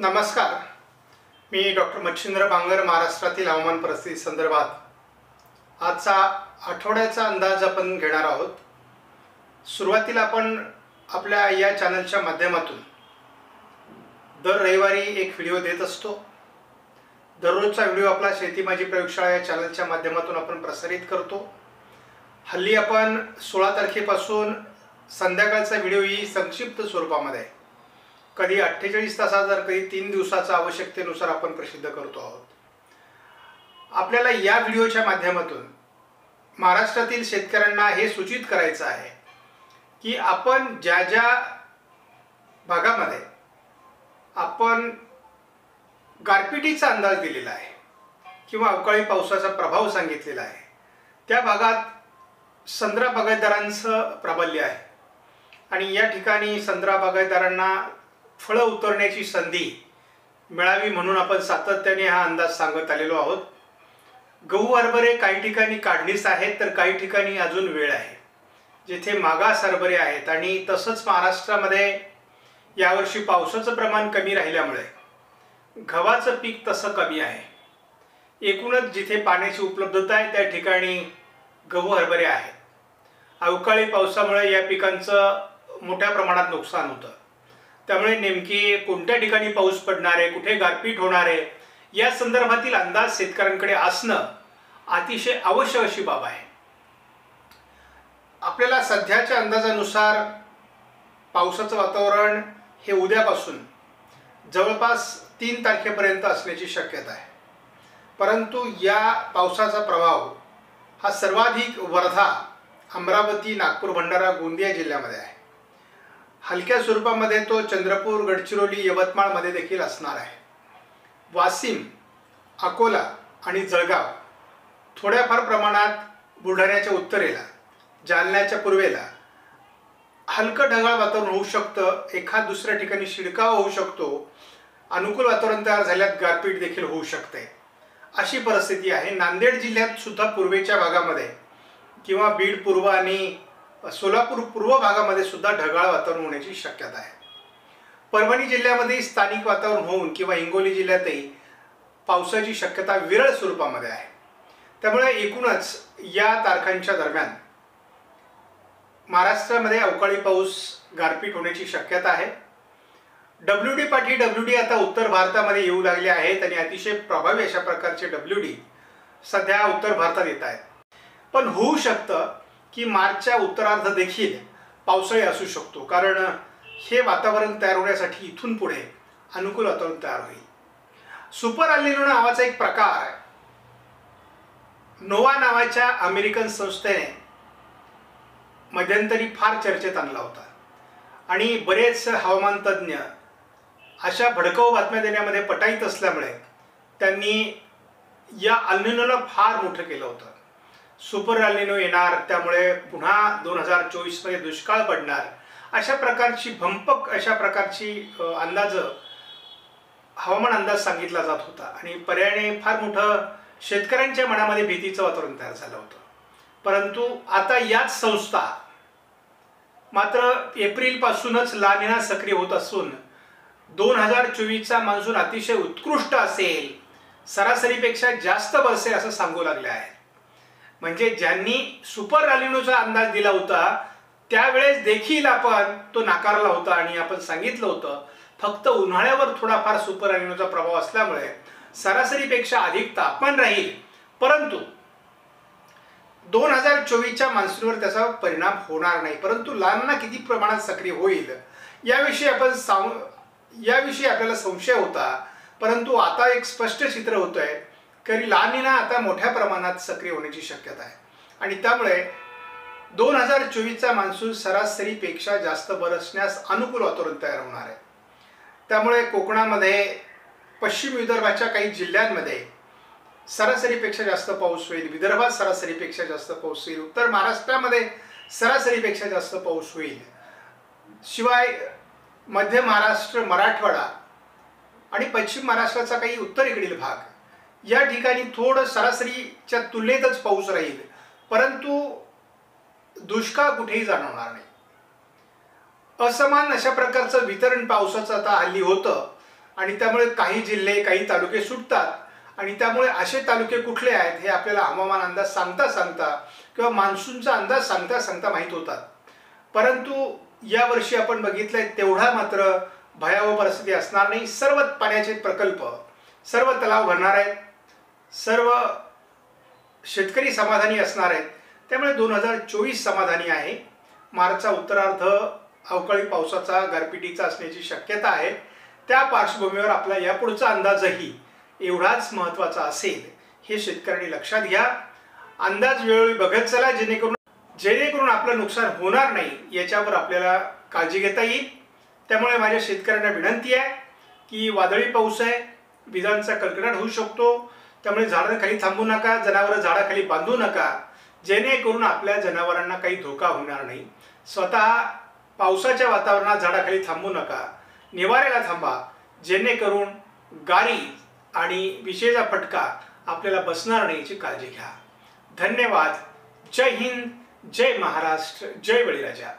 नमस्कार, मी डॉक्टर मच्छिंद्र बांगर महाराष्ट्रातील हवामान परिस्थिती संदर्भात आजचा आठवड्याचा अंदाज आपण घेणार आहोत। सुरुवातीला आपण आपल्या या चॅनलच्या माध्यमातून दर रविवारी एक व्हिडिओ देत असतो। दररोजचा व्हिडिओ आपला शेती माझी प्रयोगशाळा या चॅनलच्या माध्यमातून आपण प्रसारित करतो। हल्ली आपण 16 तारखेपासून संध्याकाळचा व्हिडिओ ही संक्षिप्त स्वरूपामध्ये कधी 48 तासाचा तर कधी 3 दिवसाचा आवश्यकतेनुसार आपण प्रसिद्ध करतो आहोत। आपल्याला या व्हिडिओच्या माध्यमातून महाराष्ट्रातील शेतकऱ्यांना हे सूचित करायचं आहे की आपण ज्या ज्या भागामध्ये आपण गारपिटीचा अंदाज दिलेला आहे किंवा अवकाळी पावसाचा प्रभाव सांगितलेला आहे त्या भागात संत्रा बागायतदारांचं प्राबल्य आहे आणि या ठिकाणी संत्रा बागायतदारांना फळं उतरण्याची संधी मिळावी म्हणून आपण सातत्याने हा अंदाज सांगत आलेलो आहोत। गहू हरभरे काही ठिकाणी काढणीस आहेत तर काही ठिकाणी अजून वेळ आहे, जिथे मागास हरभरे आहेत। आणि तसंच महाराष्ट्रामध्ये यावर्षी पावसाचं प्रमाण कमी राहिल्यामुळे गव्हाचं पीक तसं कमी आहे। एकूणच जिथे पाण्याची उपलब्धता आहे त्या ठिकाणी गहू हरभरे आहेत। अवकाळी पावसामुळे या पिकांचं मोठ्या प्रमाणात नुकसान होतं, त्यामुळे नेमकी कोणत्या ठिकाणी पाऊस पडणार आहे, कुठे गारपीट होणार आहे या संदर्भातील अंदाज शेतकऱ्यांकडे असणं अतिशय आवश्यक अशी बाब आहे। आपल्याला सध्याच्या अंदाजानुसार पावसाचं वातावरण हे उद्यापासून जवळपास 3 तारखेपर्यंत असण्याची शक्यता आहे, परंतु या पावसाचा प्रभाव हा सर्वाधिक वर्धा, अमरावती, नागपूर, भंडारा, गोंदिया जिल्ह्यामध्ये आहे। हलक्या स्वरूपामध्ये तो चंद्रपूर, गडचिरोली, यवतमाळमध्ये देखील असणार आहे। वाशिम, अकोला आणि जळगाव, थोड्याफार प्रमाणात बुलढाण्याच्या उत्तरेला, जालन्याच्या पूर्वेला हलकं ढगाळ वातावरण होऊ शकतं। एखाद दुसऱ्या ठिकाणी शिडकाव होऊ शकतो। अनुकूल वातावरण तयार झाल्यात गारपीट देखील होऊ शकते, अशी परिस्थिती आहे। नांदेड जिल्ह्यात सुद्धा पूर्वेच्या भागामध्ये किंवा बीड पूर्व आणि सोलापूर पूर्व भागामध्ये सुद्धा ढगाळ वातावरण होण्याची शक्यता आहे। परभणी जिल्ह्यामध्ये स्थानिक वातावरण होऊन किंवा हिंगोली जिल्ह्यातही पावसाची शक्यता विरळ स्वरूपामध्ये आहे। त्यामुळे एकूणच या तारखांच्या दरम्यान महाराष्ट्रामध्ये अवकाळी पाऊस, गारपीट होण्याची शक्यता आहे। WD पाठी WD आता उत्तर भारतामध्ये येऊ लागले आहेत आणि अतिशय प्रभावी अशा प्रकारचे WD सध्या उत्तर भारतात येत आहेत। पण होऊ शकतं की मार्चच्या उत्तरार्ध देखील पावसाळी असू शकतो, कारण हे वातावरण तयार होण्यासाठी इथून पुढे अनुकूल वातावरण तयार होईल। सुपर एल निनो नावाचा एक प्रकार नोवा नावाच्या अमेरिकन संस्थेने मध्यंतरी फार चर्चेत आणला होता आणि बरेच हवामान तज्ञ अशा भडकाऊ बातम्या देण्यामध्ये पटाईत असल्यामुळे त्यांनी या एल निनोला फार मोठं केलं होतं। सुपर एल निनो येणार, त्यामुळे पुन्हा 2024 मध्ये दुष्काळ पडणार, अशा प्रकारची भंपक अशा प्रकारची हवामान अंदाज सांगितला जात होता आणि पर्यायाने फार मोठं शेतकऱ्यांच्या मनामध्ये भीतीचं वातावरण तयार झालं होतं। परंतु आता याच संस्था मात्र एप्रिल पासूनच ला निना सक्रिय होत असून 2024चा मान्सून अतिशय उत्कृष्ट असेल, सरासरीपेक्षा जास्त बरसेल असं सांगू लागले आहे। म्हणजे ज्यांनी सुपर एल निनोचा अंदाज दिला होता त्यावेळेस देखील आपण तो नाकारला होता आणि आपण सांगितलं होतं फक्त उन्हाळ्यावर थोडाफार सुपर एल निनोचा प्रभाव असल्यामुळे सरासरीपेक्षा अधिक तापमान राहील, परंतु 2024च्या मान्सूनवर त्याचा परिणाम होणार नाही। परंतु ला निना किती प्रमाणात सक्रिय होईल याविषयी आपल्याला संशय होता, परंतु आता एक स्पष्ट चित्र होतंय की ला निना आता मोठ्या प्रमाणात सक्रिय होण्याची शक्यता आहे आणि त्यामुळे 2024चा मान्सून सरासरीपेक्षा जास्त बरसण्यास अनुकूल वातावरण तयार होणार आहे। त्यामुळे कोकणामध्ये, पश्चिम विदर्भाच्या काही जिल्ह्यांमध्ये सरासरीपेक्षा जास्त पाऊस होईल, विदर्भात सरासरीपेक्षा जास्त पाऊस होईल, उत्तर महाराष्ट्रामध्ये सरासरीपेक्षा जास्त पाऊस होईल। शिवाय मध्य महाराष्ट्र, मराठवाडा आणि पश्चिम महाराष्ट्राचा काही उत्तरेकडील भाग या ठिकाणी थोडं सरासरीच्या तुलनेतच पाऊस राहील, परंतु दुष्काळ कुठेही जाणवणार नाही। असमान अशा प्रकारचं वितरण पावसाचं आता हल्ली होतं आणि त्यामुळे काही जिल्हे काही तालुके सुटतात आणि त्यामुळे असे तालुके कुठले आहेत हे आपल्याला हवामान अंदाज सांगता सांगता किंवा मान्सूनचा अंदाज सांगता सांगता माहीत होतात. परंतु यावर्षी आपण बघितलंय तेवढा मात्र भयावह परिस्थिती असणार नाही. सर्व पाण्याचे प्रकल्प, सर्व तलाव भरणार आहेत, सर्व शेतकरी समाधानी असणार आहेत. त्यामुळे 2024 समाधानी आहे. मार्चचा उत्तरार्ध अवकाळी पावसाचा, गारपिटीचा असण्याची शक्यता आहे. त्या पार्श्वभूमीवर आपला यापुढचा अंदाजही एवढाच महत्त्वाचा असेल हे शेतकऱ्यांनी लक्षात घ्या. अंदाज वेळोवेळी बघत चला, जेणेकरून आपलं नुकसान होणार नाही याच्यावर आपल्याला काळजी घेता येईल. त्यामुळे माझ्या शेतकऱ्यांना विनंती आहे की वादळी पाऊस आहे, विजांचा कडकडाट होऊ शकतो, त्यामुळे झाडाखाली थांबू नका, जनावरं झाडाखाली बांधू नका, जेणेकरून आपल्या जनावरांना काही धोका होणार नाही. स्वतः पावसाच्या वातावरणात झाडाखाली थांबू नका, निवाऱ्याला थांबा, जेणेकरून गारी आणि विजेचा फटका आपल्याला बसणार नाही याची काळजी घ्या. धन्यवाद. जय हिंद, जय महाराष्ट्र, जय बळीराजा.